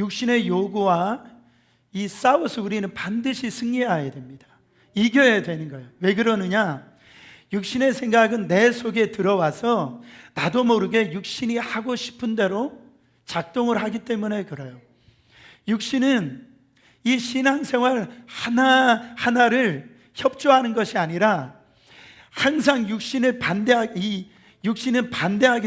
육신의 요구와 이 싸워서 우리는 반드시 승리해야 됩니다. 이겨야 되는 거예요. 왜 그러느냐? 육신의 생각은 내 속에 들어와서 나도 모르게 육신이 하고 싶은 대로 작동을 하기 때문에 그래요. 육신은 이 신앙생활 하나하나를 협조하는 것이 아니라 항상 육신은 반대하기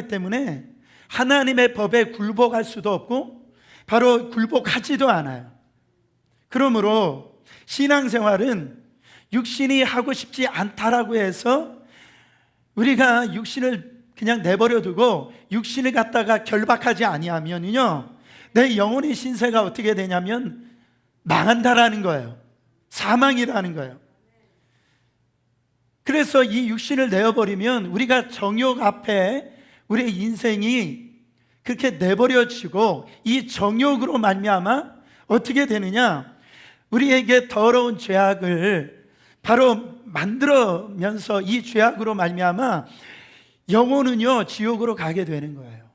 때문에 하나님의 법에 굴복할 수도 없고 바로 굴복하지도 않아요. 그러므로 신앙생활은 육신이 하고 싶지 않다라고 해서 우리가 육신을 그냥 내버려 두고 육신을 갖다가 결박하지 아니하면요, 내 영혼의 신세가 어떻게 되냐면 망한다라는 거예요. 사망이라는 거예요. 그래서 이 육신을 내어버리면 우리가 정욕 앞에 우리의 인생이 그렇게 내버려지고 이 정욕으로 말미암아 어떻게 되느냐, 우리에게 더러운 죄악을 바로 만들면서 이 죄악으로 말미암아 영혼은요 지옥으로 가게 되는 거예요.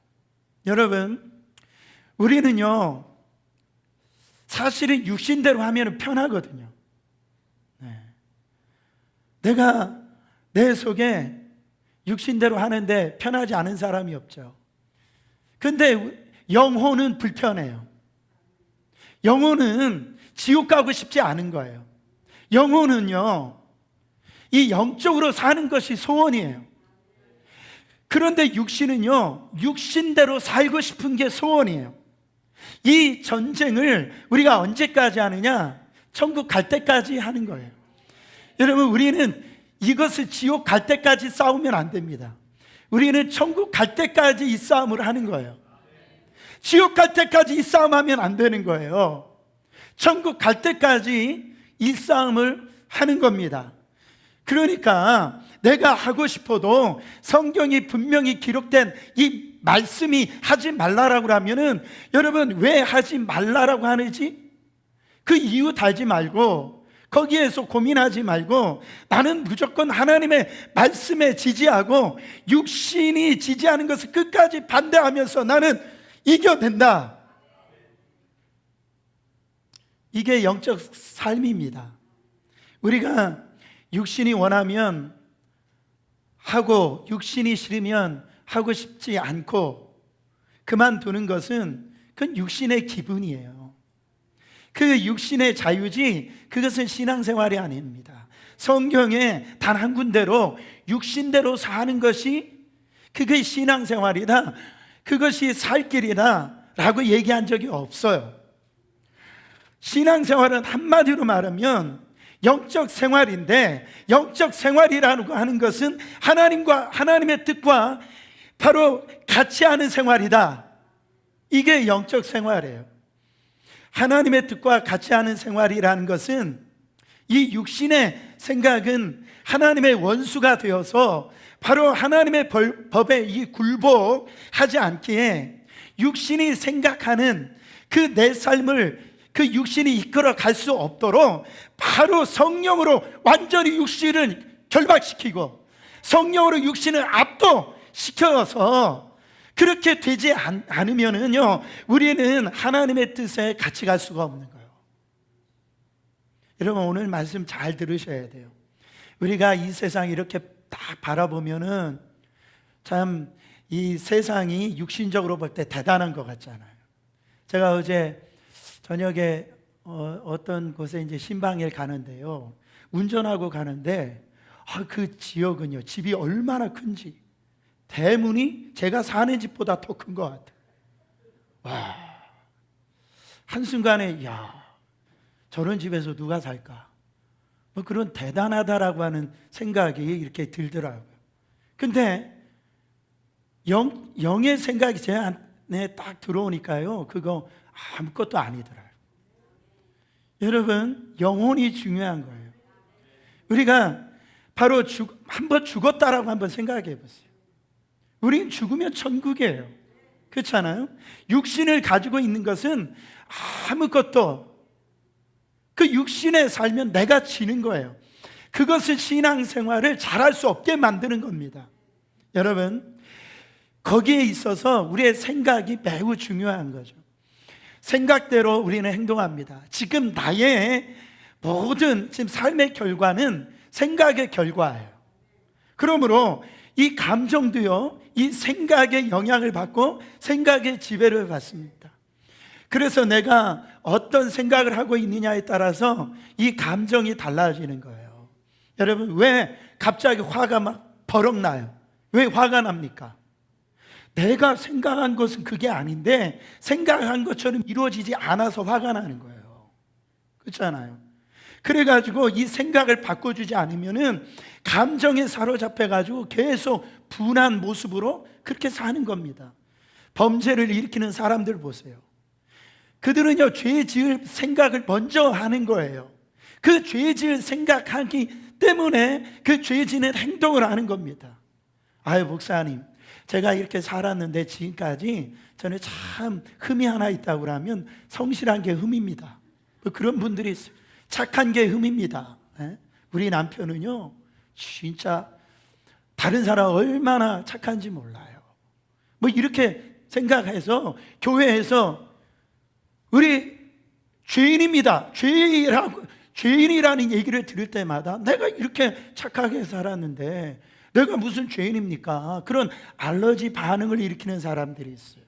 여러분, 우리는요 사실은 육신대로 하면 편하거든요. 내가 내 속에 육신대로 하는데 편하지 않은 사람이 없죠. 근데 영혼은 불편해요. 영혼은 지옥 가고 싶지 않은 거예요. 영혼은요 이 영적으로 사는 것이 소원이에요. 그런데 육신은요 육신대로 살고 싶은 게 소원이에요. 이 전쟁을 우리가 언제까지 하느냐? 천국 갈 때까지 하는 거예요. 여러분, 우리는 이것을 지옥 갈 때까지 싸우면 안 됩니다. 우리는 천국 갈 때까지 이 싸움을 하는 거예요. 지옥 갈 때까지 이 싸움하면 안 되는 거예요. 천국 갈 때까지 이 싸움을 하는 겁니다. 그러니까 내가 하고 싶어도 성경이 분명히 기록된 이 말씀이 하지 말라라고 하면은, 여러분 왜 하지 말라라고 하는지 그 이유 달지 말고 거기에서 고민하지 말고 나는 무조건 하나님의 말씀에 지지하고 육신이 지지하는 것을 끝까지 반대하면서 나는 이겨낸다. 이게 영적 삶입니다. 우리가 육신이 원하면 하고 육신이 싫으면 하고 싶지 않고 그만두는 것은 그건 육신의 기분이에요. 그 육신의 자유지 그것은 신앙생활이 아닙니다. 성경에 단 한 군데로 육신대로 사는 것이 그게 신앙생활이다, 그것이 살 길이다 라고 얘기한 적이 없어요. 신앙생활은 한마디로 말하면 영적 생활인데, 영적 생활이라고 하는 것은 하나님과 하나님의 뜻과 바로 같이 하는 생활이다. 이게 영적 생활이에요. 하나님의 뜻과 같이 하는 생활이라는 것은 이 육신의 생각은 하나님의 원수가 되어서 바로 하나님의 법에 이 굴복하지 않기에 육신이 생각하는 그 내 삶을 그 육신이 이끌어 갈 수 없도록 바로 성령으로 완전히 육신을 결박시키고 성령으로 육신을 압도시켜서 그렇게 되지 않으면은요 우리는 하나님의 뜻에 같이 갈 수가 없는 거예요. 여러분, 오늘 말씀 잘 들으셔야 돼요. 우리가 이 세상 이렇게 딱 바라보면은 참 이 세상이 육신적으로 볼 때 대단한 것 같잖아요. 제가 어제 저녁에 어떤 곳에 이제 신방에 가는데요, 운전하고 가는데 그 지역은요 집이 얼마나 큰지, 대문이 제가 사는 집보다 더 큰 것 같아요. 와, 한순간에 야, 저런 집에서 누가 살까? 뭐 그런 대단하다라고 하는 생각이 이렇게 들더라고요. 근데 영의 생각이 제 안에 딱 들어오니까요 그거 아무것도 아니더라고요. 여러분, 영혼이 중요한 거예요. 우리가 바로 한번 죽었다라고 한번 생각해 보세요. 우린 죽으면 천국이에요. 그렇잖아요? 육신을 가지고 있는 것은 아무것도, 그 육신에 살면 내가 지는 거예요. 그것은 신앙생활을 잘할 수 없게 만드는 겁니다. 여러분, 거기에 있어서 우리의 생각이 매우 중요한 거죠. 생각대로 우리는 행동합니다. 지금 나의 모든 지금 삶의 결과는 생각의 결과예요. 그러므로 이 감정도요, 이 생각의 영향을 받고 생각의 지배를 받습니다. 그래서 내가 어떤 생각을 하고 있느냐에 따라서 이 감정이 달라지는 거예요. 여러분, 왜 갑자기 화가 막 버럭 나요? 왜 화가 납니까? 내가 생각한 것은 그게 아닌데 생각한 것처럼 이루어지지 않아서 화가 나는 거예요. 그렇잖아요. 그래가지고 이 생각을 바꿔주지 않으면은 감정에 사로잡혀가지고 계속 분한 모습으로 그렇게 사는 겁니다. 범죄를 일으키는 사람들 보세요. 그들은요, 죄 지을 생각을 먼저 하는 거예요. 그 죄 지을 생각하기 때문에 그 죄 지는 행동을 하는 겁니다. 아유, 목사님, 제가 이렇게 살았는데 지금까지 저는 참 흠이 하나 있다고 하면 성실한 게 흠입니다. 뭐 그런 분들이 있어요. 착한 게 흠입니다. 우리 남편은요, 진짜 다른 사람 얼마나 착한지 몰라요. 뭐 이렇게 생각해서 교회에서 우리 죄인입니다, 죄인이라는 얘기를 들을 때마다 내가 이렇게 착하게 살았는데 내가 무슨 죄인입니까? 그런 알러지 반응을 일으키는 사람들이 있어요.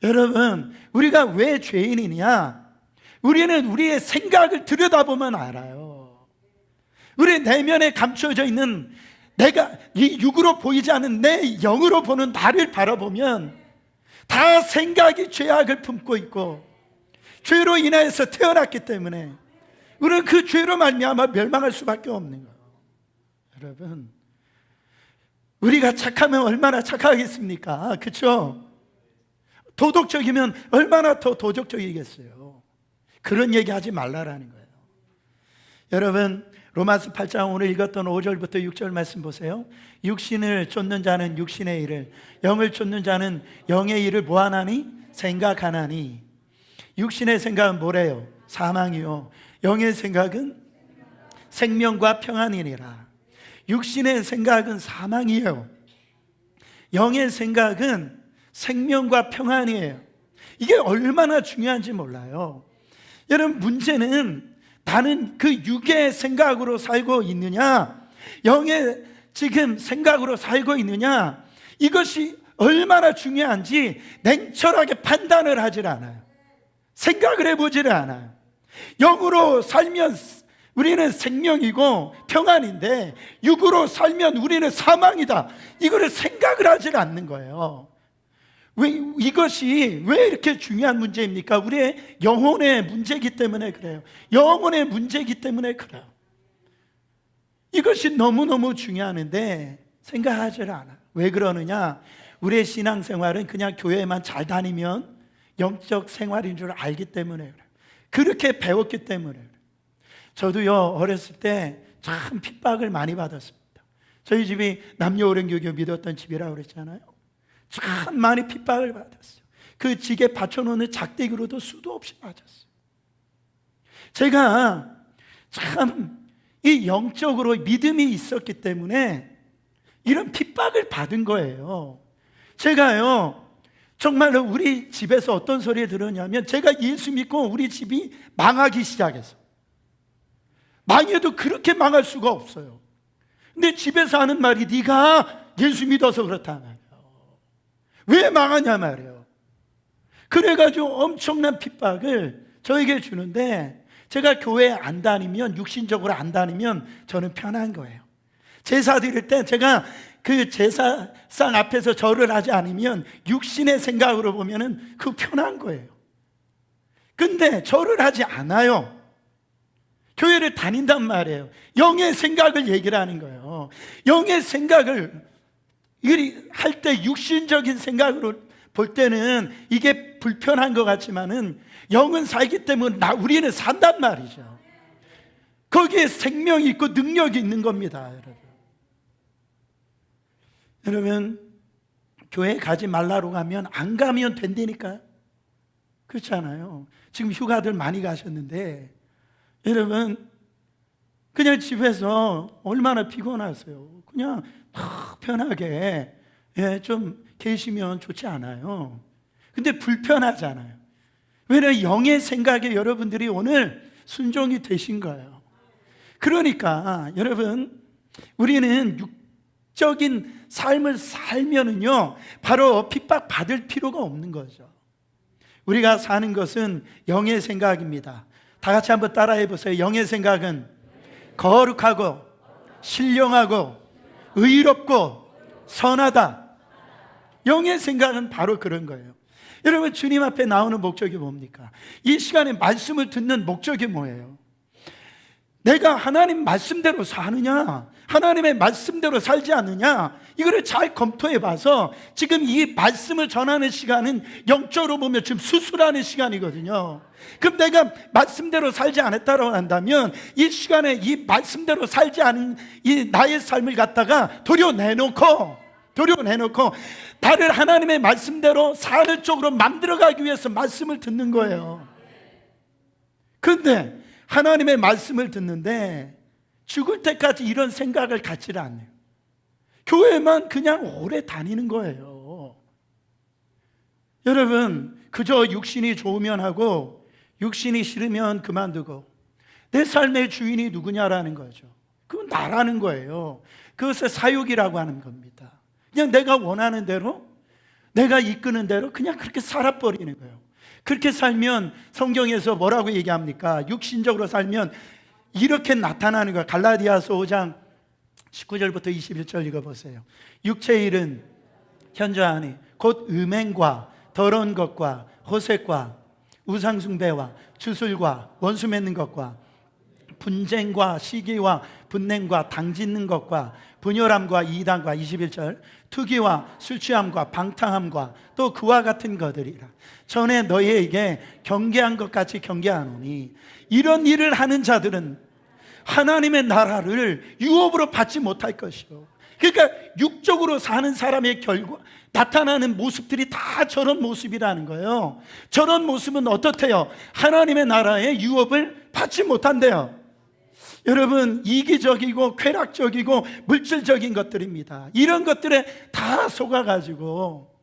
여러분, 우리가 왜 죄인이냐? 우리는 우리의 생각을 들여다보면 알아요. 우리 내면에 감춰져 있는 내가 이 육으로 보이지 않는 내 영으로 보는 나를 바라보면 다 생각이 죄악을 품고 있고 죄로 인해서 태어났기 때문에 우리는 그 죄로 말미암아 멸망할 수밖에 없는 거예요. 여러분, 우리가 착하면 얼마나 착하겠습니까? 그렇죠? 도덕적이면 얼마나 더 도덕적이겠어요. 그런 얘기 하지 말라라는 거예요. 여러분, 로마서 8장 오늘 읽었던 5절부터 6절 말씀 보세요. 육신을 쫓는 자는 육신의 일을, 영을 쫓는 자는 영의 일을 뭐하나니? 생각하나니. 육신의 생각은 뭐래요? 사망이요. 영의 생각은 생명과 평안이니라. 육신의 생각은 사망이에요. 영의 생각은 생명과 평안이에요. 이게 얼마나 중요한지 몰라요. 여러분, 문제는 나는 그 육의 생각으로 살고 있느냐, 영의 지금 생각으로 살고 있느냐, 이것이 얼마나 중요한지 냉철하게 판단을 하질 않아요. 생각을 해보지를 않아요. 영으로 살면 우리는 생명이고 평안인데 육으로 살면 우리는 사망이다, 이거를 생각을 하질 않는 거예요. 이것이 왜 이렇게 중요한 문제입니까? 우리의 영혼의 문제이기 때문에 그래요. 영혼의 문제이기 때문에 그래요. 이것이 너무너무 중요한데 생각하지 않아요. 왜 그러느냐? 우리의 신앙생활은 그냥 교회만 잘 다니면 영적 생활인 줄 알기 때문에 그래요. 그렇게 배웠기 때문에 그래요. 저도요, 어렸을 때 참 핍박을 많이 받았습니다. 저희 집이 남녀오랜교교 믿었던 집이라고 그랬잖아요. 참 많이 핍박을 받았어요. 그 지게 받쳐놓는 작대기로도 수도 없이 맞았어요. 제가 참 이 영적으로 믿음이 있었기 때문에 이런 핍박을 받은 거예요. 제가요, 정말로 우리 집에서 어떤 소리 들었냐면, 제가 예수 믿고 우리 집이 망하기 시작했어요. 망해도 그렇게 망할 수가 없어요. 근데 집에서 하는 말이 네가 예수 믿어서 그렇다 말이에요. 왜 망하냐 말이에요. 그래가지고 엄청난 핍박을 저에게 주는데, 제가 교회에 안 다니면, 육신적으로 안 다니면 저는 편한 거예요. 제사 드릴 때 제가 그 제사상 앞에서 절을 하지 않으면 육신의 생각으로 보면은 그 편한 거예요. 근데 절을 하지 않아요. 교회를 다닌단 말이에요. 영의 생각을 얘기를 하는 거예요. 영의 생각을 할 때 육신적인 생각으로 볼 때는 이게 불편한 것 같지만은 영은 살기 때문에 우리는 산단 말이죠. 거기에 생명이 있고 능력이 있는 겁니다. 여러분, 교회 가지 말라고 가면 안 가면 된다니까요. 그렇잖아요. 지금 휴가들 많이 가셨는데 여러분, 그냥 집에서 얼마나 피곤하세요. 그냥 편하게 좀 계시면 좋지 않아요? 근데 불편하잖아요. 왜냐하면 영의 생각에 여러분들이 오늘 순종이 되신 거예요. 그러니까 여러분, 우리는 육적인 삶을 살면은요 바로 핍박받을 필요가 없는 거죠. 우리가 사는 것은 영의 생각입니다. 다 같이 한번 따라해 보세요. 영의 생각은 거룩하고 신령하고 의롭고 선하다. 영의 생각은 바로 그런 거예요. 여러분, 주님 앞에 나오는 목적이 뭡니까? 이 시간에 말씀을 듣는 목적이 뭐예요? 내가 하나님 말씀대로 사느냐, 하나님의 말씀대로 살지 않느냐, 이거를 잘 검토해 봐서 지금 이 말씀을 전하는 시간은 영적으로 보면 지금 수술하는 시간이거든요. 그럼 내가 말씀대로 살지 않았다고 한다면 이 시간에 이 말씀대로 살지 않은 이 나의 삶을 갖다가 도려내놓고 나를 하나님의 말씀대로 사는 쪽으로 만들어가기 위해서 말씀을 듣는 거예요. 그런데 하나님의 말씀을 듣는데 죽을 때까지 이런 생각을 갖지를 않아요. 교회만 그냥 오래 다니는 거예요. 여러분, 그저 육신이 좋으면 하고 육신이 싫으면 그만두고 내 삶의 주인이 누구냐라는 거죠. 그건 나라는 거예요. 그것을 사육이라고 하는 겁니다. 그냥 내가 원하는 대로, 내가 이끄는 대로 그냥 그렇게 살아버리는 거예요. 그렇게 살면 성경에서 뭐라고 얘기합니까? 육신적으로 살면 이렇게 나타나는 거예요. 갈라디아서 5장 19절부터 21절 읽어보세요. 육체의 일은 현저하니 곧 음행과 더러운 것과 호색과 우상숭배와 주술과 원수 맺는 것과 분쟁과 시기와 분냉과 당짓는 것과 분열함과 이단과 21절 투기와 술취함과 방탕함과 또 그와 같은 것들이라. 전에 너희에게 경계한 것 같이 경계하노니 이런 일을 하는 자들은 하나님의 나라를 유업으로 받지 못할 것이요. 그러니까 육적으로 사는 사람의 결과 나타나는 모습들이 다 저런 모습이라는 거예요. 저런 모습은 어떻대요? 하나님의 나라의 유업을 받지 못한대요. 여러분, 이기적이고 쾌락적이고 물질적인 것들입니다. 이런 것들에 다 속아가지고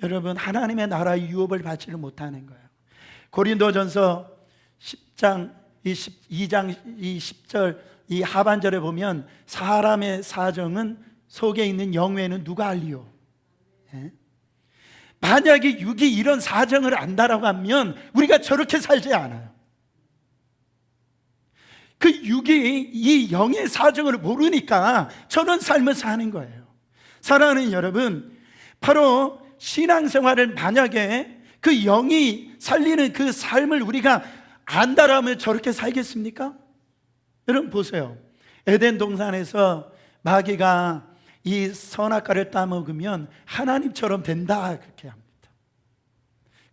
여러분, 하나님의 나라의 유업을 받지를 못하는 거예요. 고린도전서 10장 22장 10절 이 하반절에 보면 사람의 사정은 속에 있는 영외는 누가 알리요? 예? 만약에 육이 이런 사정을 안다라고 하면 우리가 저렇게 살지 않아요. 그 육이 이 영의 사정을 모르니까 저런 삶을 사는 거예요. 사랑하는 여러분, 바로 신앙생활을 만약에 그 영이 살리는 그 삶을 우리가 안다라면 저렇게 살겠습니까? 여러분 보세요. 에덴 동산에서 마귀가 이 선악과를 따먹으면 하나님처럼 된다 그렇게 합니다.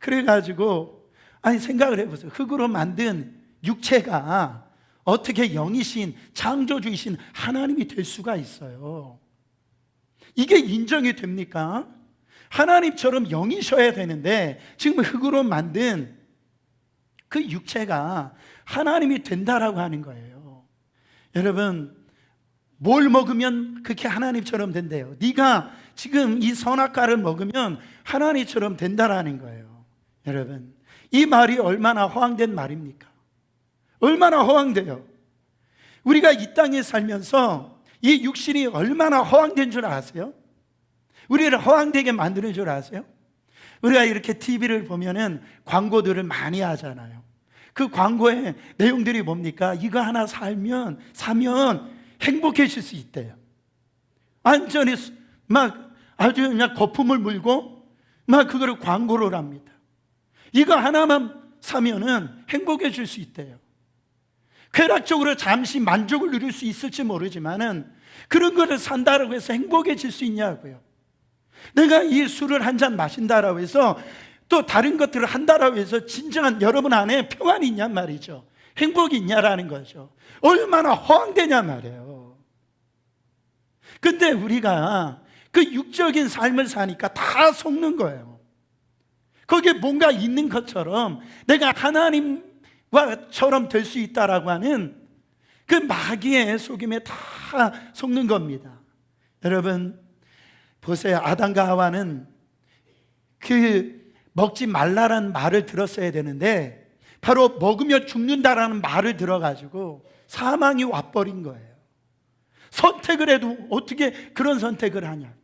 그래가지고 생각을 해보세요. 흙으로 만든 육체가 어떻게 영이신 창조주이신 하나님이 될 수가 있어요? 이게 인정이 됩니까? 하나님처럼 영이셔야 되는데 지금 흙으로 만든 그 육체가 하나님이 된다라고 하는 거예요. 여러분, 뭘 먹으면 그렇게 하나님처럼 된대요? 네가 지금 이 선악과를 먹으면 하나님처럼 된다라는 거예요. 여러분, 이 말이 얼마나 허황된 말입니까? 얼마나 허황돼요. 우리가 이 땅에 살면서 이 육신이 얼마나 허황된 줄 아세요? 우리를 허황되게 만드는 줄 아세요? 우리가 이렇게 TV를 보면은 광고들을 많이 하잖아요. 그 광고의 내용들이 뭡니까? 이거 하나 사면 행복해질 수 있대요. 완전히 막 아주 그냥 거품을 물고 막 그거를 광고를 합니다. 이거 하나만 사면은 행복해질 수 있대요. 쾌락적으로 잠시 만족을 누릴 수 있을지 모르지만은 그런 거를 산다라고 해서 행복해질 수 있냐고요. 내가 이 술을 한 잔 마신다라고 해서 또 다른 것들을 한다라고 해서 진정한 여러분 안에 평안이 있냔 말이죠. 행복이 있냐라는 거죠. 얼마나 허황되냐 말이에요. 근데 우리가 그 육적인 삶을 사니까 다 속는 거예요. 거기에 뭔가 있는 것처럼 내가 하나님과처럼 될 수 있다라고 하는 그 마귀의 속임에 다 속는 겁니다. 여러분 보세요. 아담과 하와는 그 먹지 말라라는 말을 들었어야 되는데 바로 먹으면 죽는다라는 말을 들어가지고 사망이 와버린 거예요. 선택을 해도 어떻게 그런 선택을 하냐고요.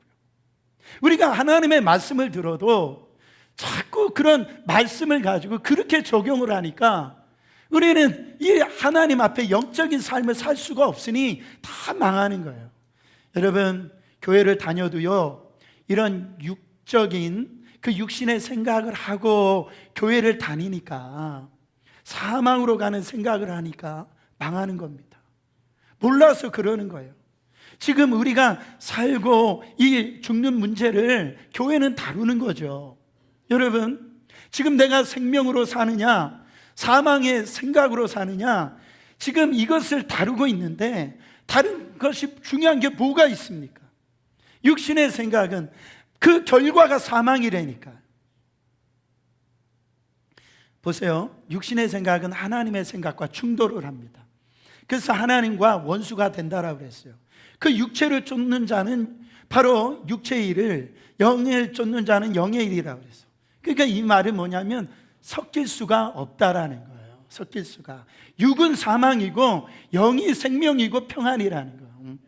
우리가 하나님의 말씀을 들어도 자꾸 그런 말씀을 가지고 그렇게 적용을 하니까 우리는 이 하나님 앞에 영적인 삶을 살 수가 없으니 다 망하는 거예요. 여러분, 교회를 다녀도요, 이런 육적인 그 육신의 생각을 하고 교회를 다니니까, 사망으로 가는 생각을 하니까 망하는 겁니다. 몰라서 그러는 거예요. 지금 우리가 살고 이 죽는 문제를 교회는 다루는 거죠. 여러분, 지금 내가 생명으로 사느냐 사망의 생각으로 사느냐, 지금 이것을 다루고 있는데 다른 것이 중요한 게 뭐가 있습니까? 육신의 생각은 그 결과가 사망이라니까. 보세요, 육신의 생각은 하나님의 생각과 충돌을 합니다. 그래서 하나님과 원수가 된다라고 그랬어요. 그 육체를 쫓는 자는 바로 육체의 일을, 영을 쫓는 자는 영의 일이라고 그랬어요. 그러니까 이 말은 뭐냐면 섞일 수가 없다라는 거예요. 섞일 수가. 육은 사망이고 영이 생명이고 평안이라는 거예요.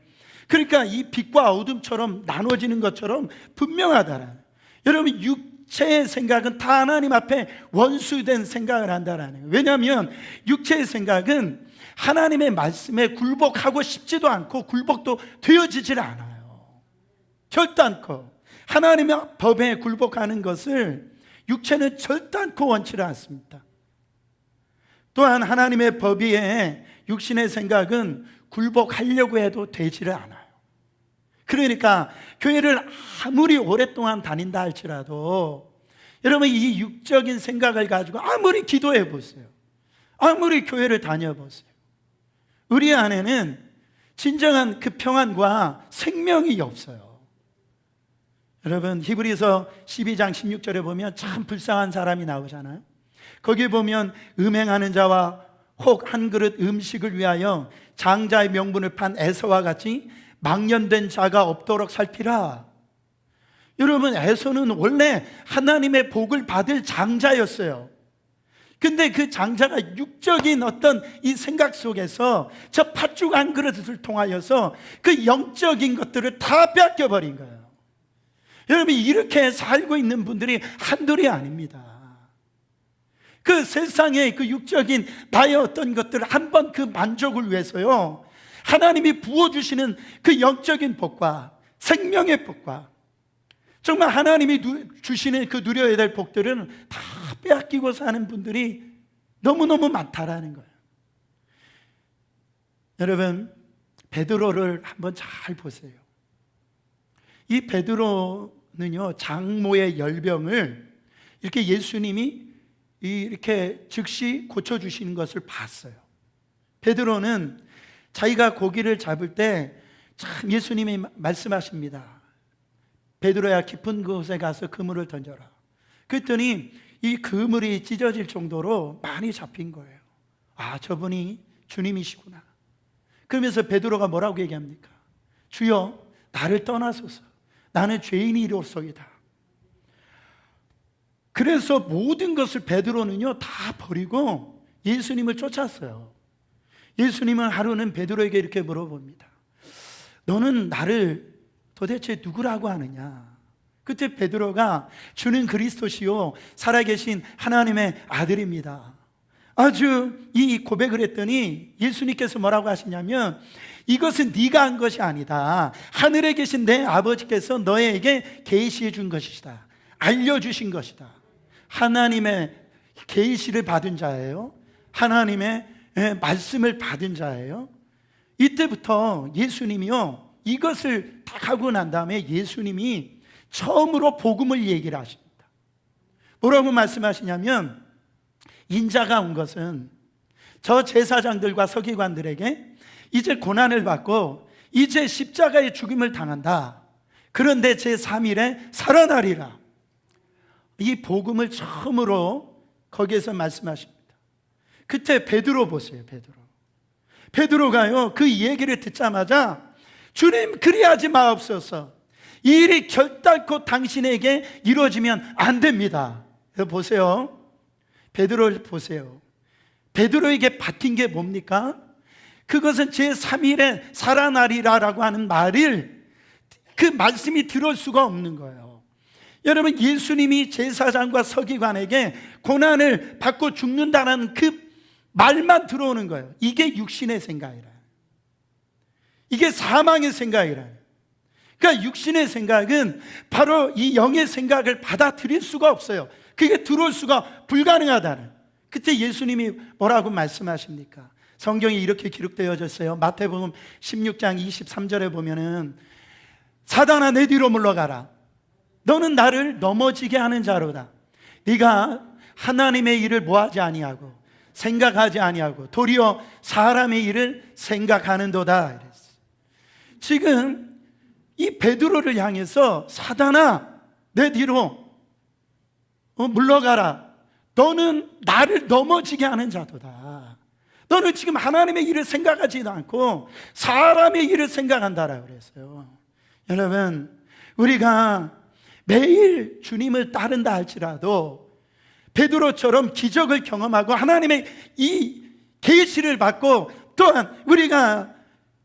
그러니까 이 빛과 어둠처럼 나눠지는 것처럼 분명하다라는 거예요. 여러분, 육체의 생각은 다 하나님 앞에 원수된 생각을 한다라는 거예요. 왜냐하면 육체의 생각은 하나님의 말씀에 굴복하고 싶지도 않고 굴복도 되어지질 않아요. 결단코 하나님의 법에 굴복하는 것을 육체는 절단코 원치를 않습니다. 또한 하나님의 법 위에 육신의 생각은 굴복하려고 해도 되지를 않아요. 그러니까 교회를 아무리 오랫동안 다닌다 할지라도 여러분, 이 육적인 생각을 가지고 아무리 기도해 보세요, 아무리 교회를 다녀보세요, 우리 안에는 진정한 그 평안과 생명이 없어요. 여러분, 히브리서 12장 16절에 보면 참 불쌍한 사람이 나오잖아요. 거기 보면 음행하는 자와 혹 한 그릇 음식을 위하여 장자의 명분을 판 에서와 같이 망년된 자가 없도록 살피라. 여러분, 에서는 원래 하나님의 복을 받을 장자였어요. 근데 그 장자가 육적인 어떤 이 생각 속에서 저 팥죽 한 그릇을 통하여서 그 영적인 것들을 다 뺏겨버린 거예요. 여러분, 이렇게 살고 있는 분들이 한둘이 아닙니다. 그 세상의 그 육적인 나의 어떤 것들을 한번 그 만족을 위해서요, 하나님이 부어주시는 그 영적인 복과 생명의 복과 정말 하나님이 주시는 그 누려야 될 복들은 다 빼앗기고 사는 분들이 너무너무 많다라는 거예요. 여러분, 베드로를 한번 잘 보세요. 이 베드로는요, 장모의 열병을 이렇게 예수님이 이렇게 즉시 고쳐주시는 것을 봤어요. 베드로는 자기가 고기를 잡을 때 참 예수님이 말씀하십니다. 베드로야, 깊은 곳에 가서 그물을 던져라. 그랬더니 이 그물이 찢어질 정도로 많이 잡힌 거예요. 아, 저분이 주님이시구나. 그러면서 베드로가 뭐라고 얘기합니까? 주여, 나를 떠나소서. 나는 죄인이로소이다. 그래서 모든 것을 베드로는요 다 버리고 예수님을 쫓았어요. 예수님은 하루는 베드로에게 이렇게 물어봅니다. 너는 나를 도대체 누구라고 하느냐? 그때 베드로가 주는 그리스도시요 살아계신 하나님의 아들입니다. 아주 이 고백을 했더니 예수님께서 뭐라고 하시냐면, 이것은 네가 한 것이 아니다. 하늘에 계신 내 아버지께서 너에게 계시해 준 것이다. 알려주신 것이다. 하나님의 계시를 받은 자예요. 하나님의 말씀을 받은 자예요. 이때부터 예수님이요, 이것을 다 하고 난 다음에 예수님이 처음으로 복음을 얘기를 하십니다. 뭐라고 말씀하시냐면, 인자가 온 것은 저 제사장들과 서기관들에게 이제 고난을 받고 이제 십자가의 죽임을 당한다. 그런데 제3일에 살아나리라. 이 복음을 처음으로 거기에서 말씀하십니다. 그때 베드로 보세요. 베드로가요 그 얘기를 듣자마자, 주님 그리하지 마옵소서. 이 일이 결단코 당신에게 이루어지면 안 됩니다. 보세요. 베드로를 보세요. 베드로에게 박힌 게 뭡니까? 그것은 제3일에 살아나리라라고 하는 말을, 그 말씀이 들어올 수가 없는 거예요. 여러분, 예수님이 제사장과 서기관에게 고난을 받고 죽는다는 그 말만 들어오는 거예요. 이게 육신의 생각이라, 이게 사망의 생각이라. 그러니까 육신의 생각은 바로 이 영의 생각을 받아들일 수가 없어요. 그게 들어올 수가 불가능하다는. 그때 예수님이 뭐라고 말씀하십니까? 성경에 이렇게 기록되어졌어요. 마태복음 16장 23절에 보면은, 사단아 내 뒤로 물러가라. 너는 나를 넘어지게 하는 자로다. 네가 하나님의 일을 뭐하지 아니하고 생각하지 아니하고 도리어 사람의 일을 생각하는도다 이랬어요. 지금 이 베드로를 향해서 사단아 내 뒤로 물러가라. 너는 나를 넘어지게 하는 자도다. 너는 지금 하나님의 일을 생각하지도 않고 사람의 일을 생각한다라고 그랬어요. 여러분, 우리가 매일 주님을 따른다 할지라도 베드로처럼 기적을 경험하고 하나님의 이 계시를 받고, 또한 우리가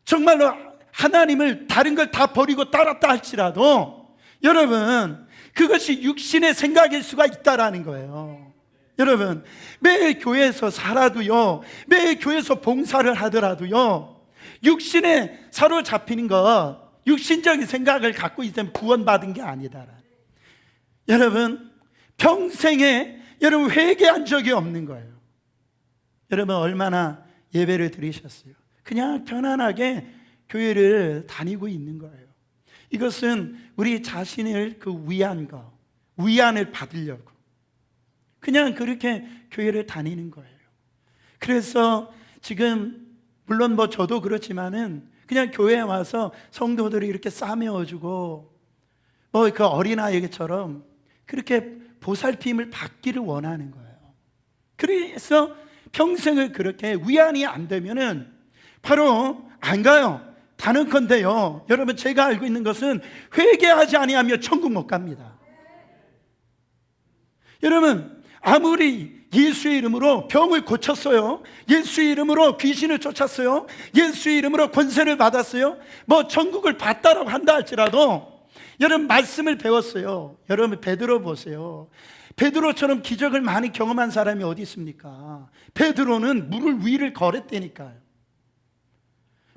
정말로 하나님을 다른 걸 다 버리고 따랐다 할지라도 여러분, 그것이 육신의 생각일 수가 있다라는 거예요. 여러분, 매일 교회에서 살아도요, 매일 교회에서 봉사를 하더라도요, 육신에 사로잡히는 것, 육신적인 생각을 갖고 있으면 구원받은 게 아니다. 여러분, 평생에 여러분 회개한 적이 없는 거예요. 여러분, 얼마나 예배를 드리셨어요? 그냥 편안하게 교회를 다니고 있는 거예요. 이것은 우리 자신을 그 위한 거, 위안을 받으려고 그냥 그렇게 교회를 다니는 거예요. 그래서 지금 물론 뭐 저도 그렇지만은 그냥 교회에 와서 성도들이 이렇게 싸매어주고 뭐 그 어린아이처럼 그렇게 보살핌을 받기를 원하는 거예요. 그래서 평생을 그렇게 위안이 안 되면은 바로 안 가요. 단언컨대요, 여러분, 제가 알고 있는 것은 회개하지 아니하며 천국 못 갑니다. 여러분, 아무리 예수의 이름으로 병을 고쳤어요, 예수의 이름으로 귀신을 쫓았어요, 예수의 이름으로 권세를 받았어요, 뭐 천국을 받다라고 한다 할지라도 여러분, 말씀을 배웠어요. 여러분, 베드로 보세요. 베드로처럼 기적을 많이 경험한 사람이 어디 있습니까? 베드로는 물을 위를 걸었다니까요.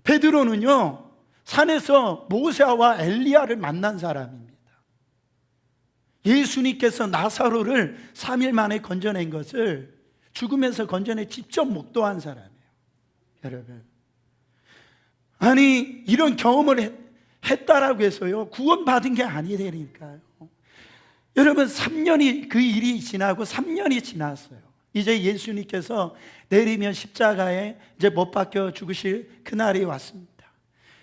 베드로는요, 산에서 모세와 엘리야를 만난 사람입니다. 예수님께서 나사로를 3일 만에 건져낸 것을, 죽음에서 건져내 직접 목도한 사람이에요. 여러분, 아니 이런 경험을 했다라고 해서요 구원받은 게 아니라니까요. 여러분, 3년이 그 일이 지나고 3년이 지났어요. 이제 예수님께서 내리면 십자가에 이제 못 박혀 죽으실 그날이 왔습니다.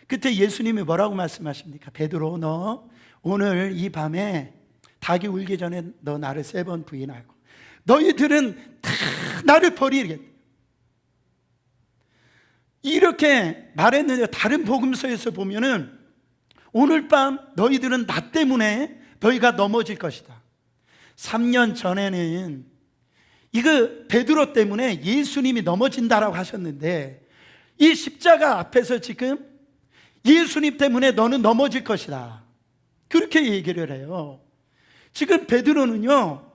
그때 예수님이 뭐라고 말씀하십니까? 베드로, 너 오늘 이 밤에 닭이 울기 전에 너 나를 3번 부인하고 너희들은 다 나를 버리겠다, 이렇게 말했는데, 다른 복음서에서 보면은 오늘 밤 너희들은 나 때문에 너희가 넘어질 것이다. 3년 전에는 이거 베드로 때문에 예수님이 넘어진다라고 하셨는데, 이 십자가 앞에서 지금 예수님 때문에 너는 넘어질 것이다, 그렇게 얘기를 해요. 지금 베드로는요,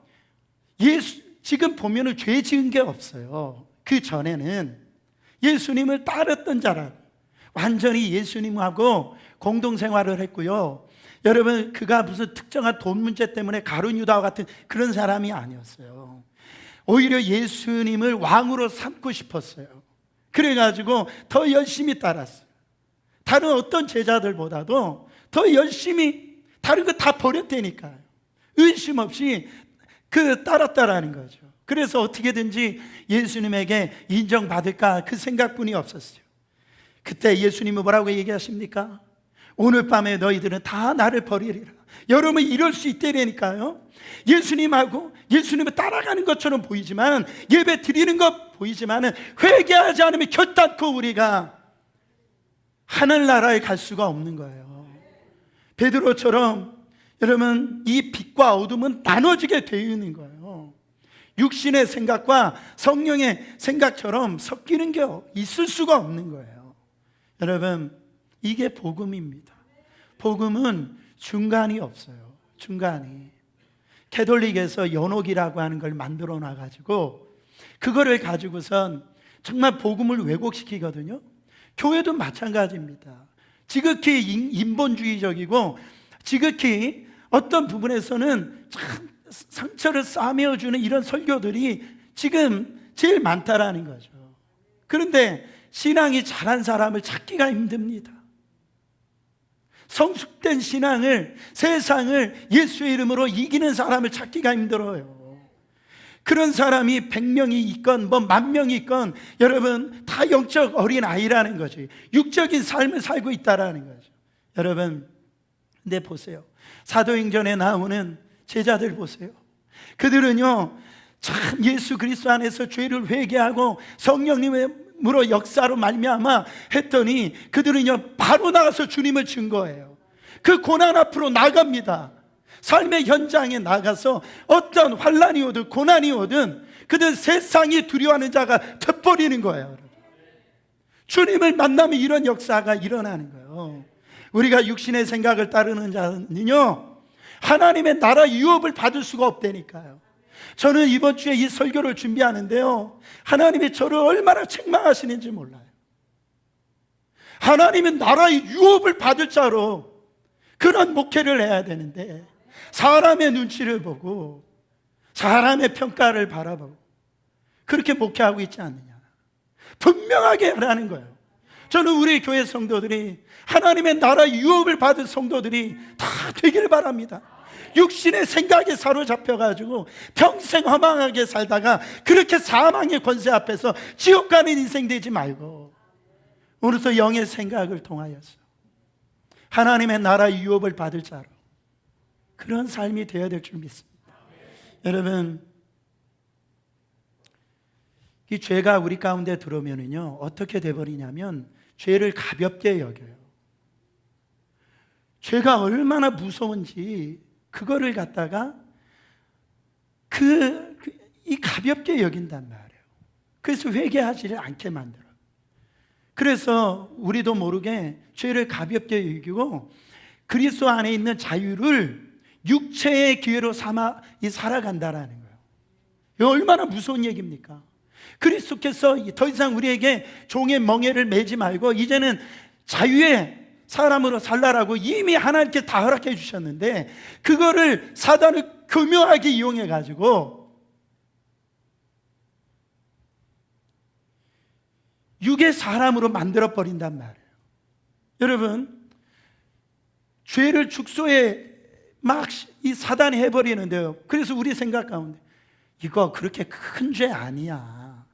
지금 보면은 죄 지은 게 없어요. 그 전에는 예수님을 따랐던 자라, 완전히 예수님하고 공동생활을 했고요. 여러분, 그가 무슨 특정한 돈 문제 때문에 가룟 유다와 같은 그런 사람이 아니었어요. 오히려 예수님을 왕으로 삼고 싶었어요. 그래가지고 더 열심히 따랐어요. 다른 어떤 제자들보다도 더 열심히 다른 거 다 버렸다니까요. 의심 없이 따랐다라는 거죠. 그래서 어떻게든지 예수님에게 인정받을까 그 생각뿐이 없었어요. 그때 예수님은 뭐라고 얘기하십니까? 오늘 밤에 너희들은 다 나를 버리리라. 여러분, 이럴 수 있다니까요. 예수님하고 예수님을 따라가는 것처럼 보이지만, 예배 드리는 것 보이지만 회개하지 않으면 결단코 우리가 하늘나라에 갈 수가 없는 거예요. 베드로처럼 여러분, 이 빛과 어둠은 나눠지게 되어 있는 거예요. 육신의 생각과 성령의 생각처럼 섞이는 게 있을 수가 없는 거예요. 여러분, 이게 복음입니다. 복음은 중간이 없어요. 중간이. 캐톨릭에서 연옥이라고 하는 걸 만들어 놔가지고 그거를 가지고선 정말 복음을 왜곡시키거든요. 교회도 마찬가지입니다. 지극히 인본주의적이고 지극히 어떤 부분에서는 참 상처를 싸매어주는 이런 설교들이 지금 제일 많다라는 거죠. 그런데 신앙이 잘한 사람을 찾기가 힘듭니다. 성숙된 신앙을, 세상을 예수의 이름으로 이기는 사람을 찾기가 힘들어요. 그런 사람이 100명이 있건 뭐 10,000명이 있건 여러분 다 영적 어린아이라는 거지. 육적인 삶을 살고 있다라는 거죠. 여러분, 근데 보세요. 사도행전에 나오는 제자들 보세요. 그들은요 참 예수 그리스도 안에서 죄를 회개하고 성령님으로 역사로 말미암아 했더니 그들은요 바로 나가서 주님을 증거해요. 그 고난 앞으로 나갑니다. 삶의 현장에 나가서 어떤 환난이 오든 고난이 오든 그들 세상이 두려워하는 자가 돼버리는 거예요. 주님을 만나면 이런 역사가 일어나는 거예요. 우리가 육신의 생각을 따르는 자는요 하나님의 나라 유업을 받을 수가 없다니까요. 저는 이번 주에 이 설교를 준비하는데요 하나님이 저를 얼마나 책망하시는지 몰라요. 하나님은 나라의 유업을 받을 자로 그런 목회를 해야 되는데 사람의 눈치를 보고 사람의 평가를 바라보고 그렇게 목회하고 있지 않느냐. 분명하게 하라는 거예요. 저는 우리 교회 성도들이 하나님의 나라 유업을 받은 성도들이 다 되길 바랍니다. 육신의 생각에 사로잡혀가지고 평생 허망하게 살다가 그렇게 사망의 권세 앞에서 지옥 가는 인생 되지 말고 오늘부터 영의 생각을 통하여서 하나님의 나라 유업을 받을 자로 그런 삶이 되어야 될 줄 믿습니다. 여러분, 이 죄가 우리 가운데 들어오면은요 어떻게 돼버리냐면 죄를 가볍게 여겨요. 죄가 얼마나 무서운지 그거를 갖다가 이 가볍게 여긴단 말이에요. 그래서 회개하지를 않게 만들어요. 그래서 우리도 모르게 죄를 가볍게 여기고 그리스도 안에 있는 자유를 육체의 기회로 삼아 살아간다라는 거예요. 이거 얼마나 무서운 얘기입니까? 그리스도께서 더 이상 우리에게 종의 멍에를 매지 말고 이제는 자유의 사람으로 살라라고 이미 하나님께 다 허락해 주셨는데 그거를 사단을 교묘하게 이용해 가지고 육의 사람으로 만들어 버린단 말이에요. 여러분, 죄를 축소해 막 이 사단이 해버리는데요. 그래서 우리 생각 가운데 이거 그렇게 큰 죄 아니야.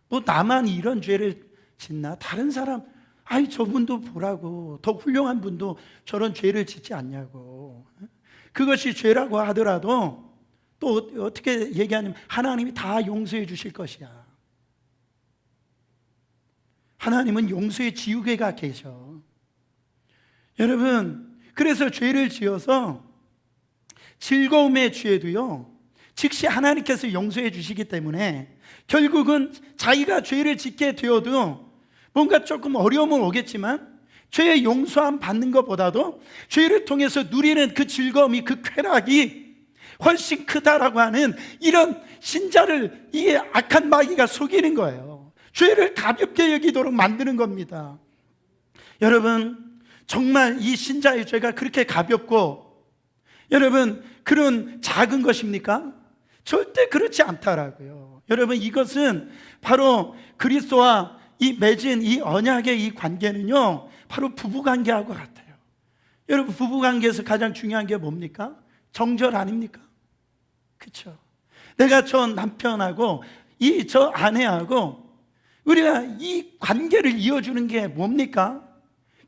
뭐 나만 이런 죄를 짓나? 다른 사람 아이 저분도 보라고 더 훌륭한 분도 저런 죄를 짓지 않냐고. 그것이 죄라고 하더라도 또 어떻게 얘기하냐면 하나님이 다 용서해 주실 것이야. 하나님은 용서의 지우개가 계셔. 여러분, 그래서 죄를 지어서 즐거움의 죄도요 즉시 하나님께서 용서해 주시기 때문에 결국은 자기가 죄를 짓게 되어도 뭔가 조금 어려움은 오겠지만 죄의 용서함 받는 것보다도 죄를 통해서 누리는 그 즐거움이, 그 쾌락이 훨씬 크다라고 하는 이런 신자를 이 악한 마귀가 속이는 거예요. 죄를 가볍게 여기도록 만드는 겁니다. 여러분, 정말 이 신자의 죄가 그렇게 가볍고 여러분 그런 작은 것입니까? 절대 그렇지 않다라고요. 여러분, 이것은 바로 그리스도와 이 맺은 이 언약의 이 관계는요 바로 부부관계하고 같아요. 여러분, 부부관계에서 가장 중요한 게 뭡니까? 정절 아닙니까? 그렇죠? 내가 저 남편하고 저 아내하고 우리가 이 관계를 이어주는 게 뭡니까?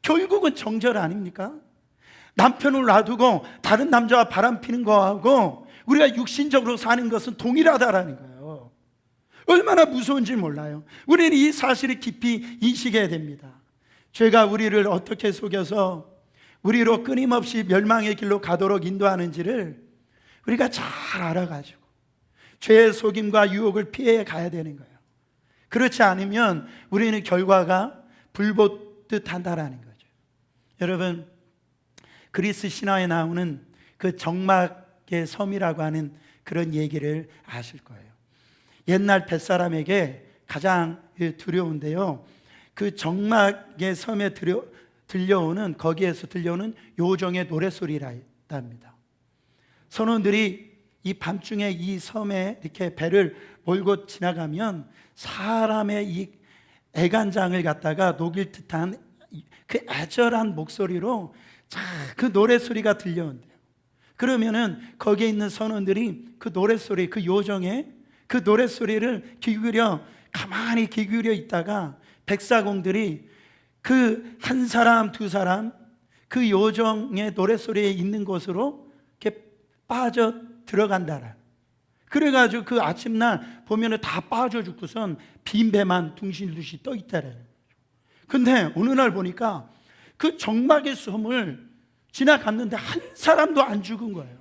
결국은 정절 아닙니까? 남편을 놔두고 다른 남자와 바람피는 거하고 우리가 육신적으로 사는 것은 동일하다라는 거예요. 얼마나 무서운지 몰라요. 우리는 이 사실을 깊이 인식해야 됩니다. 죄가 우리를 어떻게 속여서 우리로 끊임없이 멸망의 길로 가도록 인도하는지를 우리가 잘 알아가지고 죄의 속임과 유혹을 피해 가야 되는 거예요. 그렇지 않으면 우리는 결과가 불보듯 한다라는 거죠. 여러분, 그리스 신화에 나오는 그 정막의 섬이라고 하는 그런 얘기를 아실 거예요. 옛날 뱃사람에게 가장 두려운데요, 그 정막의 섬에 들려오는, 거기에서 들려오는 요정의 노랫소리랍니다. 선원들이 이 밤중에 이 섬에 이렇게 배를 몰고 지나가면 사람의 이 애간장을 갖다가 녹일 듯한 그 애절한 목소리로 그 노랫소리가 들려온대요. 그러면은 거기에 있는 선원들이 그 노랫소리, 그 요정의 그 노랫소리를 가만히 귀 기울여 있다가 백사공들이 그 한 사람 두 사람 그 요정의 노랫소리에 있는 곳으로 이렇게 빠져 들어간다라. 그래가지고 그 아침날 보면은 다 빠져 죽고선 빈 배만 둥실둥실 떠 있다래. 근데 어느 날 보니까 그 정막의 섬을 지나갔는데 한 사람도 안 죽은 거예요.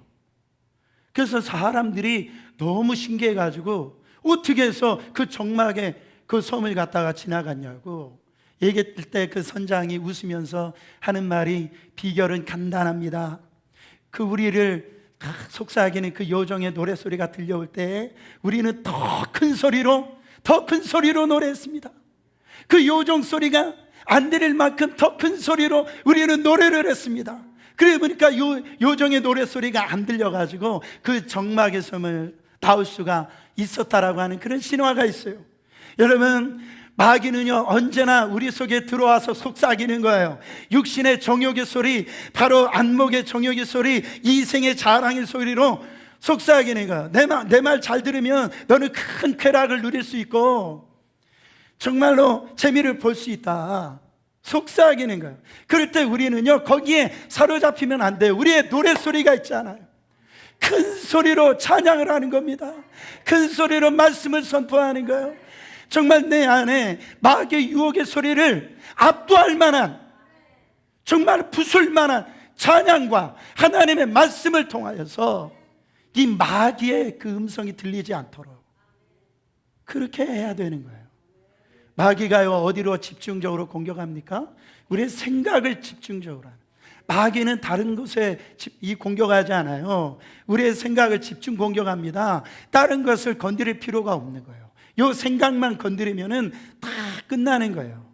그래서 사람들이 너무 신기해가지고 어떻게 해서 그 정막의 그 섬을 갔다가 지나갔냐고 얘기했을 때 그 선장이 웃으면서 하는 말이, 비결은 간단합니다. 그 우리를 속삭이는 그 요정의 노랫소리가 들려올 때 우리는 더 큰 소리로 노래했습니다. 그 요정 소리가 안 들릴 만큼 더 큰 소리로 우리는 노래를 했습니다. 그래 보니까 요정의 노랫소리가 안 들려가지고 그 정막의 섬을 나올 수가 있었다라고 하는 그런 신화가 있어요. 여러분, 마귀는요 언제나 우리 속에 들어와서 속삭이는 거예요. 육신의 정욕의 소리, 바로 안목의 정욕의 소리, 이생의 자랑의 소리로 속삭이는 거예요. 내 말 잘 들으면 너는 큰 쾌락을 누릴 수 있고 정말로 재미를 볼 수 있다, 속삭이는 거예요. 그럴 때 우리는요 거기에 사로잡히면 안 돼요. 우리의 노랫소리가 있잖아요. 큰 소리로 찬양을 하는 겁니다. 큰 소리로 말씀을 선포하는 거예요. 정말 내 안에 마귀의 유혹의 소리를 압도할 만한, 정말 부술 만한 찬양과 하나님의 말씀을 통하여서 이 마귀의 그 음성이 들리지 않도록 그렇게 해야 되는 거예요. 마귀가요 어디로 집중적으로 공격합니까? 우리의 생각을 집중적으로 하는. 마귀는 다른 곳에 공격하지 않아요. 우리의 생각을 집중 공격합니다. 다른 것을 건드릴 필요가 없는 거예요. 요 생각만 건드리면은 다 끝나는 거예요.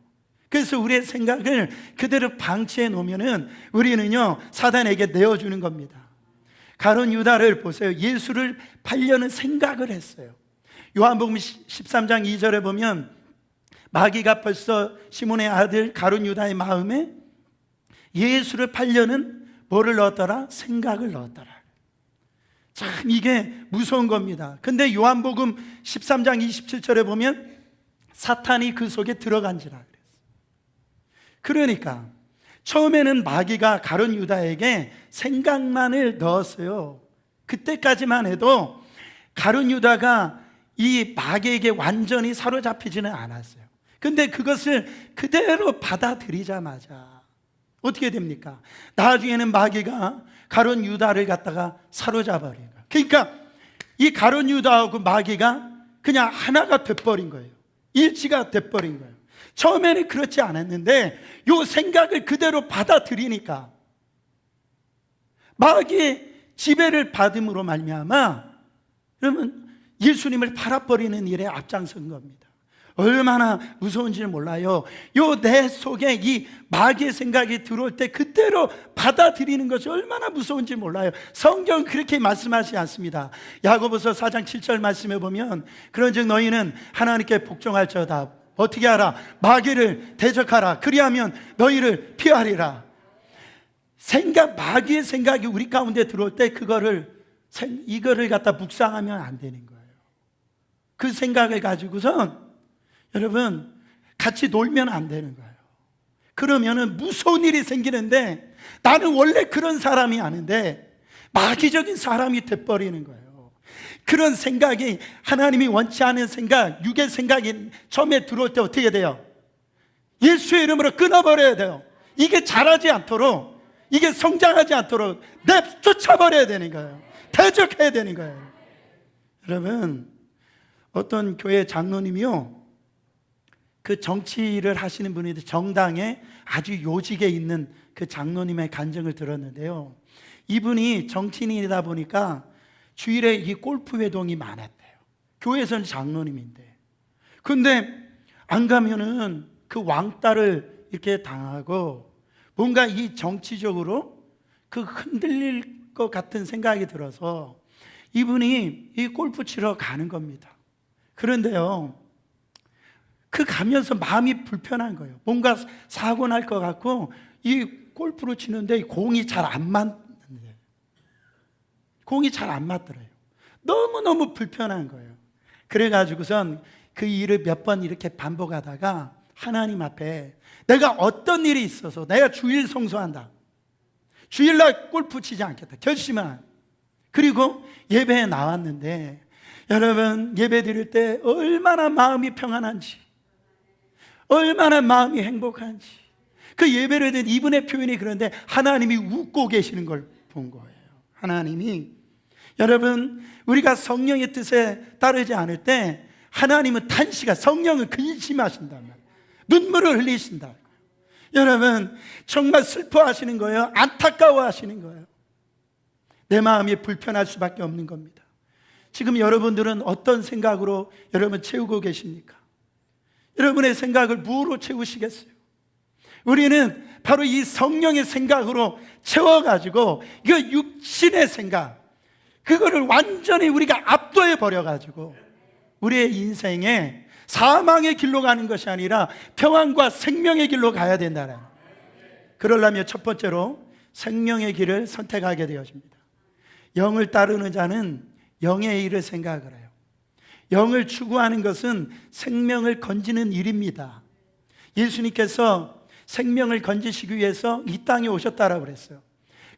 그래서 우리의 생각을 그대로 방치해 놓으면은 우리는요 사단에게 내어주는 겁니다. 가룟 유다를 보세요. 예수를 팔려는 생각을 했어요. 요한복음 13장 2절에 보면 마귀가 벌써 시몬의 아들 가룟 유다의 마음에 예수를 팔려는 뭐를 넣었더라? 생각을 넣었더라. 참 이게 무서운 겁니다. 근데 요한복음 13장 27절에 보면 사탄이 그 속에 들어간지라 그랬어요. 그러니까 처음에는 마귀가 가룟 유다에게 생각만을 넣었어요. 그때까지만 해도 가룟 유다가 이 마귀에게 완전히 사로잡히지는 않았어요. 근데 그것을 그대로 받아들이자마자 어떻게 됩니까? 나중에는 마귀가 가룟 유다를 갖다가 사로잡아버린 거예요. 그러니까 이 가룟 유다하고 마귀가 그냥 하나가 돼버린 거예요. 일치가 돼버린 거예요. 처음에는 그렇지 않았는데 이 생각을 그대로 받아들이니까 마귀의 지배를 받음으로 말미암아 그러면 예수님을 팔아버리는 일에 앞장선 겁니다. 얼마나 무서운지를 몰라요. 요 내 속에 이 마귀의 생각이 들어올 때 그대로 받아들이는 것이 얼마나 무서운지 몰라요. 성경은 그렇게 말씀하지 않습니다. 야고보서 4장 7절 말씀해 보면 그런즉 너희는 하나님께 복종할지어다. 어떻게 하라? 마귀를 대적하라. 그리하면 너희를 피하리라. 마귀의 생각이 우리 가운데 들어올 때 이거를 갖다 묵상하면 안 되는 거예요. 그 생각을 가지고선 여러분 같이 놀면 안 되는 거예요. 그러면은 무서운 일이 생기는데 나는 원래 그런 사람이 아닌데 마귀적인 사람이 돼버리는 거예요. 그런 생각이 하나님이 원치 않은 생각, 육의 생각이 처음에 들어올 때 어떻게 돼요? 예수의 이름으로 끊어버려야 돼요. 이게 자라지 않도록, 이게 성장하지 않도록 쫓아버려야 되는 거예요. 대적해야 되는 거예요. 여러분, 어떤 교회 장로님이요, 그 정치를 하시는 분인데 정당에 아주 요직에 있는 그 장로님의 간증을 들었는데요, 이분이 정치인이다 보니까 주일에 이 골프 회동이 많았대요. 교회에서는 장로님인데. 근데 안 가면은 그 왕따를 이렇게 당하고 뭔가 이 정치적으로 그 흔들릴 것 같은 생각이 들어서 이분이 이 골프 치러 가는 겁니다. 그런데요, 그 가면서 마음이 불편한 거예요. 뭔가 사고 날 것 같고, 이 골프를 치는데 공이 잘 안 맞는데, 공이 잘 안 맞더래요. 너무너무 불편한 거예요. 그래가지고선 그 일을 몇 번 이렇게 반복하다가 하나님 앞에 내가 어떤 일이 있어서 내가 주일 성수한다, 주일날 골프 치지 않겠다 결심을. 그리고 예배에 나왔는데, 여러분, 예배 드릴 때 얼마나 마음이 평안한지, 얼마나 마음이 행복한지, 그 예배를 드린 이분의 표현이 그런데 하나님이 웃고 계시는 걸 본 거예요. 하나님이, 여러분, 우리가 성령의 뜻에 따르지 않을 때 하나님은 탄식하, 성령을 근심하신단 말이에요. 눈물을 흘리신다. 여러분, 정말 슬퍼하시는 거예요. 안타까워하시는 거예요. 내 마음이 불편할 수밖에 없는 겁니다. 지금 여러분들은 어떤 생각으로 여러분 채우고 계십니까? 여러분의 생각을 무엇으로 채우시겠어요? 우리는 바로 이 성령의 생각으로 채워가지고 이거 육신의 생각, 그거를 완전히 우리가 압도해 버려가지고 우리의 인생에 사망의 길로 가는 것이 아니라 평안과 생명의 길로 가야 된다는, 그러려면 첫 번째로 생명의 길을 선택하게 되어집니다. 영을 따르는 자는 영의 일을 생각을 해요. 영을 추구하는 것은 생명을 건지는 일입니다. 예수님께서 생명을 건지시기 위해서 이 땅에 오셨다라고 그랬어요.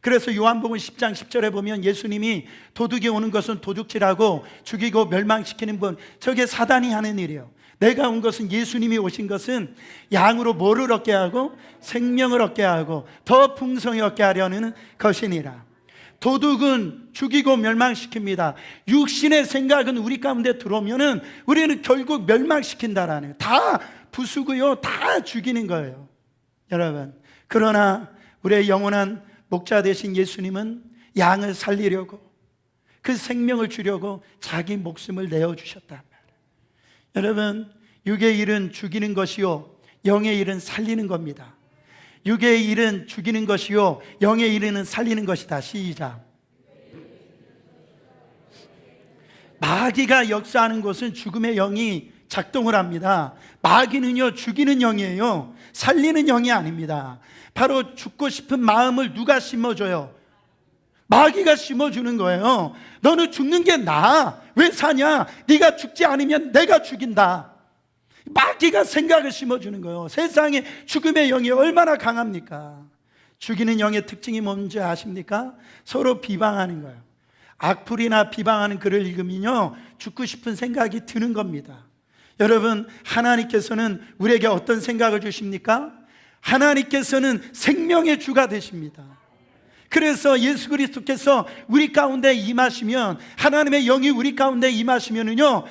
그래서 요한복음 10장 10절에 보면 예수님이 도둑이 오는 것은 도둑질하고 죽이고 멸망시키는 분, 저게 사단이 하는 일이에요. 내가 온 것은, 예수님이 오신 것은 양으로 뭐를 얻게 하고 생명을 얻게 하고 더 풍성히 얻게 하려는 것이니라. 도둑은 죽이고 멸망시킵니다. 육신의 생각은 우리 가운데 들어오면은 우리는 결국 멸망시킨다라는, 다 부수고요, 다 죽이는 거예요. 여러분, 그러나 우리의 영원한 목자 되신 예수님은 양을 살리려고, 그 생명을 주려고 자기 목숨을 내어주셨단 말이에요. 여러분, 육의 일은 죽이는 것이요 영의 일은 살리는 겁니다. 육의 일은 죽이는 것이요 영의 일은 살리는 것이다. 시작. 마귀가 역사하는 곳은 죽음의 영이 작동을 합니다. 마귀는요, 죽이는 영이에요. 살리는 영이 아닙니다. 바로 죽고 싶은 마음을 누가 심어줘요? 마귀가 심어주는 거예요. 너는 죽는 게 나아. 왜 사냐? 네가 죽지 않으면 내가 죽인다. 마귀가 생각을 심어주는 거예요. 세상에 죽음의 영이 얼마나 강합니까? 죽이는 영의 특징이 뭔지 아십니까? 서로 비방하는 거예요. 악플이나 비방하는 글을 읽으면요, 죽고 싶은 생각이 드는 겁니다. 여러분, 하나님께서는 우리에게 어떤 생각을 주십니까? 하나님께서는 생명의 주가 되십니다. 그래서 예수 그리스도께서 우리 가운데 임하시면, 하나님의 영이 우리 가운데 임하시면은요,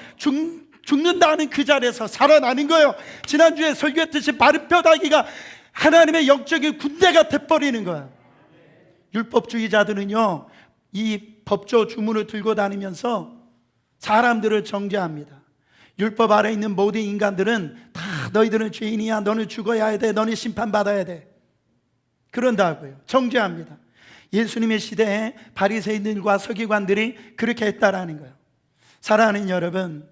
죽는다는 그 자리에서 살아나는 거예요. 지난주에 설교했듯이 바르뼈다귀가 하나님의 영적인 군대가 돼버리는 거예요. 율법주의자들은요, 이 법조 주문을 들고 다니면서 사람들을 정죄합니다. 율법 아래 있는 모든 인간들은 다 너희들은 죄인이야, 너는 죽어야 돼, 너는 심판받아야 돼, 그런다고요. 정죄합니다. 예수님의 시대에 바리새인들과 서기관들이 그렇게 했다라는 거예요. 사랑하는 여러분,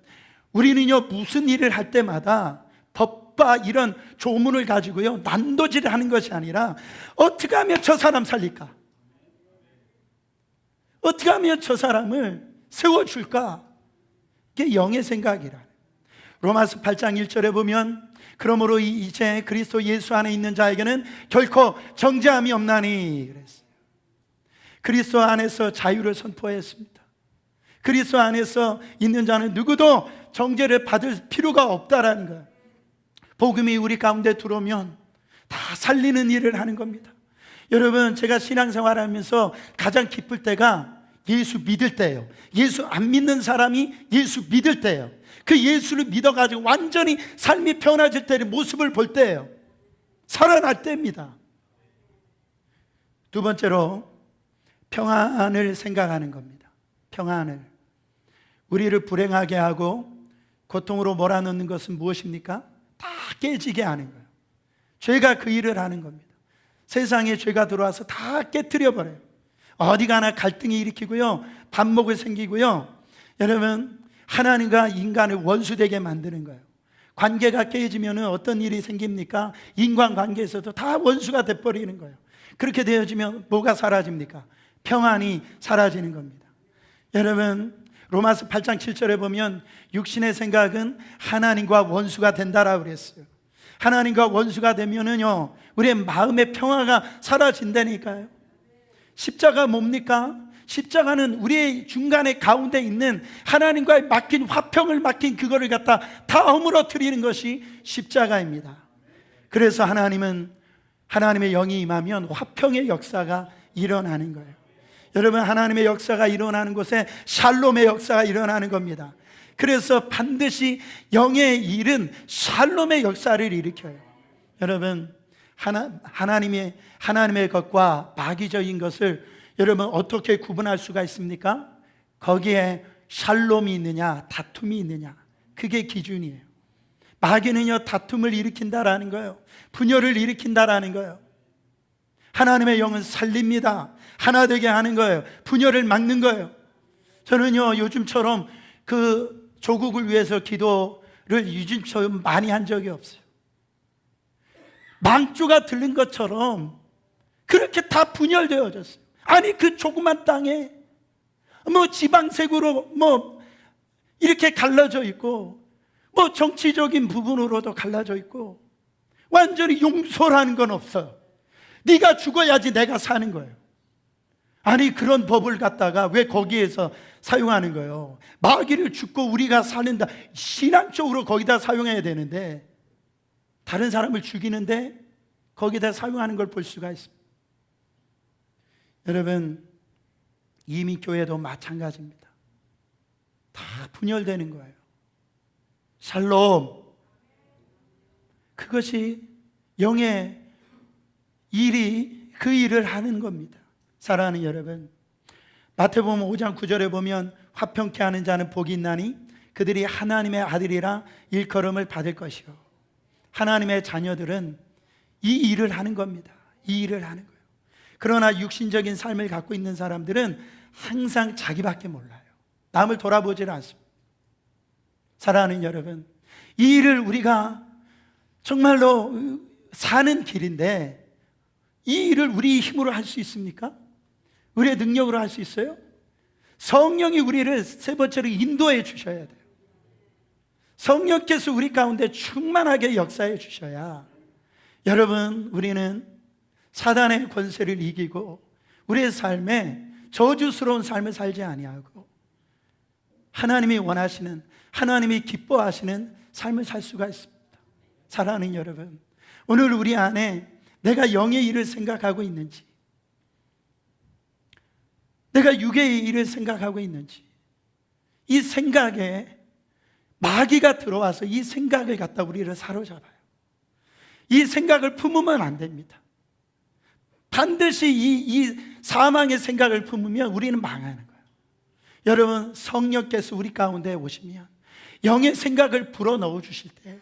우리는요, 무슨 일을 할 때마다 법과 이런 조문을 가지고요, 난도질을 하는 것이 아니라 어떻게 하면 저 사람 살릴까? 어떻게 하면 저 사람을 세워줄까? 이게 영의 생각이라. 로마서 8장 1절에 보면, 그러므로 이제 그리스도 예수 안에 있는 자에게는 결코 정죄함이 없나니 그랬어요. 그리스도 안에서 자유를 선포했습니다. 그리스도 안에서 있는 자는 누구도 정죄를 받을 필요가 없다라는 거예요. 복음이 우리 가운데 들어오면 다 살리는 일을 하는 겁니다. 여러분, 제가 신앙생활하면서 가장 기쁠 때가 예수 믿을 때예요. 예수 안 믿는 사람이 예수 믿을 때예요. 그 예수를 믿어가지고 완전히 삶이 변화질 때의 모습을 볼 때예요. 살아날 때입니다. 두 번째로 평안을 생각하는 겁니다. 평안을. 우리를 불행하게 하고 고통으로 몰아넣는 것은 무엇입니까? 다 깨지게 하는 거예요. 죄가 그 일을 하는 겁니다. 세상에 죄가 들어와서 다 깨트려 버려요. 어디 가나 갈등이 일으키고요, 반목이 생기고요. 여러분, 하나님과 인간을 원수되게 만드는 거예요. 관계가 깨지면 어떤 일이 생깁니까? 인간관계에서도 다 원수가 돼버리는 거예요. 그렇게 되어지면 뭐가 사라집니까? 평안이 사라지는 겁니다. 여러분, 로마서 8장 7절에 보면 육신의 생각은 하나님과 원수가 된다라고 그랬어요. 하나님과 원수가 되면은요, 우리의 마음의 평화가 사라진다니까요. 십자가 뭡니까? 십자가는 우리의 중간에 가운데 있는 하나님과의 막힌 화평을 막힌 그거를 갖다 다 허물어뜨리는 것이 십자가입니다. 그래서 하나님은, 하나님의 영이 임하면 화평의 역사가 일어나는 거예요. 여러분, 하나님의 역사가 일어나는 곳에 샬롬의 역사가 일어나는 겁니다. 그래서 반드시 영의 일은 샬롬의 역사를 일으켜요. 여러분, 하나님의 것과 마귀적인 것을 여러분 어떻게 구분할 수가 있습니까? 거기에 샬롬이 있느냐, 다툼이 있느냐, 그게 기준이에요. 마귀는요, 다툼을 일으킨다라는 거예요. 분열을 일으킨다라는 거예요. 하나님의 영은 살립니다. 하나 되게 하는 거예요. 분열을 막는 거예요. 저는요, 요즘처럼 그 조국을 위해서 기도를 요즘처럼 많이 한 적이 없어요. 망조가 들린 것처럼 그렇게 다 분열되어졌어요. 아니, 그 조그만 땅에 뭐 지방색으로 뭐 이렇게 갈라져 있고, 뭐 정치적인 부분으로도 갈라져 있고, 완전히 용서라는 건 없어요. 네가 죽어야지 내가 사는 거예요. 아니, 그런 법을 갖다가 왜 거기에서 사용하는 거예요? 마귀를 죽고 우리가 사는다, 신앙적으로 거기다 사용해야 되는데 다른 사람을 죽이는데 거기다 사용하는 걸 볼 수가 있습니다. 여러분, 이민교회도 마찬가지입니다. 다 분열되는 거예요. 샬롬, 그것이 영의 일이 그 일을 하는 겁니다. 사랑하는 여러분, 마태복음 5장 9절에 보면 화평케 하는 자는 복이 있나니 그들이 하나님의 아들이라 일컬음을 받을 것이요. 하나님의 자녀들은 이 일을 하는 겁니다. 이 일을 하는 거예요. 그러나 육신적인 삶을 갖고 있는 사람들은 항상 자기밖에 몰라요. 남을 돌아보질 않습니다. 사랑하는 여러분, 이 일을 우리가 정말로 사는 길인데 이 일을 우리 힘으로 할 수 있습니까? 우리의 능력으로 할 수 있어요? 성령이 우리를 세 번째로 인도해 주셔야 돼요. 성령께서 우리 가운데 충만하게 역사해 주셔야, 여러분, 우리는 사단의 권세를 이기고 우리의 삶에 저주스러운 삶을 살지 아니하고 하나님이 원하시는, 하나님이 기뻐하시는 삶을 살 수가 있습니다. 사랑하는 여러분, 오늘 우리 안에 내가 영의 일을 생각하고 있는지, 내가 육의 일을 생각하고 있는지, 이 생각에 마귀가 들어와서 이 생각을 갖다 우리를 사로잡아요. 이 생각을 품으면 안 됩니다. 반드시 이 사망의 생각을 품으면 우리는 망하는 거예요. 여러분, 성령께서 우리 가운데 오시면 영의 생각을 불어넣어 주실 때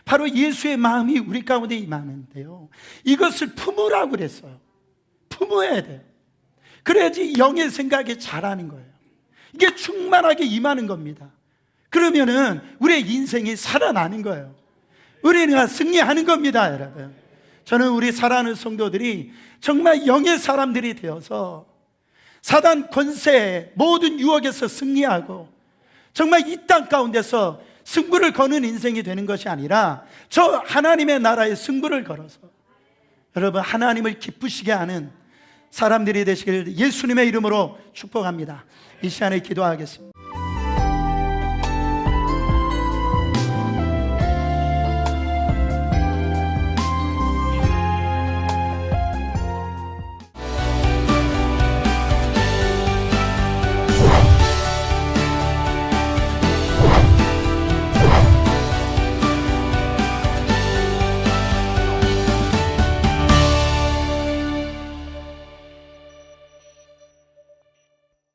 바로 예수의 마음이 우리 가운데 임하는데요, 이것을 품으라고 그랬어요. 품어야 돼요. 그래야지 영의 생각이 자라는 거예요. 이게 충만하게 임하는 겁니다. 그러면은 우리의 인생이 살아나는 거예요. 우리가 승리하는 겁니다, 여러분. 저는 우리 사랑하는 성도들이 정말 영의 사람들이 되어서 사단 권세의 모든 유혹에서 승리하고 정말 이 땅 가운데서 승부를 거는 인생이 되는 것이 아니라 저 하나님의 나라의 승부를 걸어서 여러분, 하나님을 기쁘시게 하는 사람들이 되시길 예수님의 이름으로 축복합니다. 이 시간에 기도하겠습니다.